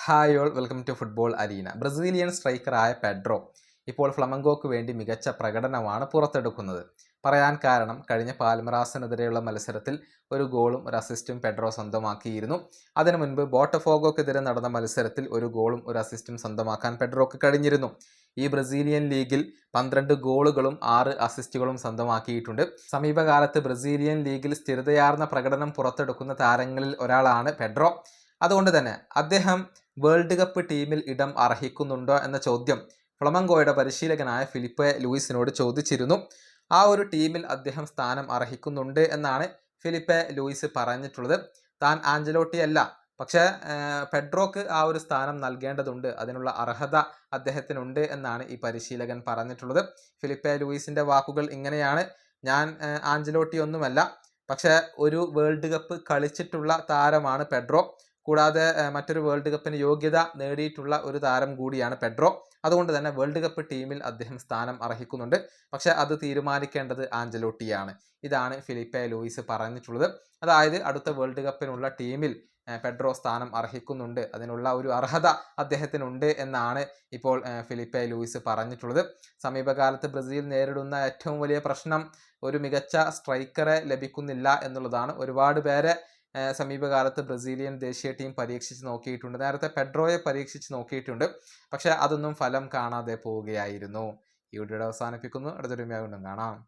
Hi all welcome to football arena. Brazilian സ്ട്രൈക്കറായ Pedro ഇപ്പോൾ ഫ്ലമങ്കോക്ക് വേണ്ടി മികച്ച പ്രകടനമാണ് പുറത്തെടുക്കുന്നത്. പറയാൻ കാരണം കഴിഞ്ഞ പാൽമറാസിനെതിരെയുള്ള മത്സരത്തിൽ ഒരു ഗോളും ഒരു അസിസ്റ്റും പെഡ്രോ സ്വന്തമാക്കിയിരുന്നു. അതിനു മുൻപ് ബോട്ടഫോഗോക്കെതിരെ നടന്ന മത്സരത്തിൽ ഒരു ഗോളും ഒരു അസിസ്റ്റും സ്വന്തമാക്കാൻ പെഡ്രോക്ക് കഴിഞ്ഞിരുന്നു. ഈ ബ്രസീലിയൻ ലീഗിൽ 12 ഗോളുകളും 6 അസിസ്റ്റുകളും സ്വന്തമാക്കിയിട്ടുണ്ട്. സമീപകാലത്ത് ബ്രസീലിയൻ ലീഗിൽ സ്ഥിരതയാർന്ന പ്രകടനം പുറത്തെടുക്കുന്ന താരങ്ങളിൽ ഒരാളാണ് പെഡ്രോ. അതുകൊണ്ട് തന്നെ അദ്ദേഹം വേൾഡ് കപ്പ് ടീമിൽ ഇടം അർഹിക്കുന്നുണ്ടോ എന്ന ചോദ്യം ഫ്ലമങ്കോയുടെ പരിശീലകനായ ഫിലിപ്പെ ലൂയിസിനോട് ചോദിച്ചിരുന്നു. ആ ഒരു ടീമിൽ അദ്ദേഹം സ്ഥാനം അർഹിക്കുന്നുണ്ട് എന്നാണ് ഫിലിപ്പെ ലൂയിസ് പറഞ്ഞിട്ടുള്ളത്. താൻ ആഞ്ചലോട്ടി അല്ല, പക്ഷേ പെഡ്രോക്ക് ആ ഒരു സ്ഥാനം നൽകേണ്ടതുണ്ട്, അതിനുള്ള അർഹത അദ്ദേഹത്തിനുണ്ട് എന്നാണ് ഈ പരിശീലകൻ പറഞ്ഞിട്ടുള്ളത്. ഫിലിപ്പെ ലൂയിസിന്റെ വാക്കുകൾ ഇങ്ങനെയാണ്: ഞാൻ ആഞ്ചലോട്ടി ഒന്നുമല്ല, പക്ഷേ ഒരു വേൾഡ് കപ്പ് കളിച്ചിട്ടുള്ള താരമാണ് പെഡ്രോ. കൂടാതെ മറ്റൊരു വേൾഡ് കപ്പിന് യോഗ്യത നേടിയിട്ടുള്ള ഒരു താരം കൂടിയാണ് പെഡ്രോ. അതുകൊണ്ട് തന്നെ വേൾഡ് കപ്പ് ടീമിൽ അദ്ദേഹം സ്ഥാനം അർഹിക്കുന്നുണ്ട്, പക്ഷെ അത് തീരുമാനിക്കേണ്ടത് ആഞ്ചലോട്ടിയാണ്. ഇതാണ് ഫിലിപ്പെ ലൂയിസ് പറഞ്ഞിട്ടുള്ളത്. അതായത് അടുത്ത വേൾഡ് കപ്പിനുള്ള ടീമിൽ പെഡ്രോ സ്ഥാനം അർഹിക്കുന്നുണ്ട്, അതിനുള്ള ഒരു അർഹത അദ്ദേഹത്തിനുണ്ട് എന്നാണ് ഇപ്പോൾ ഫിലിപ്പെ ലൂയിസ് പറഞ്ഞിട്ടുള്ളത്. സമീപകാലത്ത് ബ്രസീൽ നേരിടുന്ന ഏറ്റവും വലിയ പ്രശ്നം ഒരു മികച്ച സ്ട്രൈക്കറെ ലഭിക്കുന്നില്ല എന്നുള്ളതാണ്. ഒരുപാട് പേരെ സമീപകാലത്ത് ബ്രസീലിയൻ ദേശീയ ടീം പരീക്ഷിച്ച് നോക്കിയിട്ടുണ്ട്. നേരത്തെ പെഡ്രോയെ പരീക്ഷിച്ച് നോക്കിയിട്ടുണ്ട്, പക്ഷെ അതൊന്നും ഫലം കാണാതെ പോവുകയായിരുന്നു. ഈ വീഡിയോ അവസാനിപ്പിക്കുന്നു. അടുത്തൊരു വീണ്ടും കാണാം.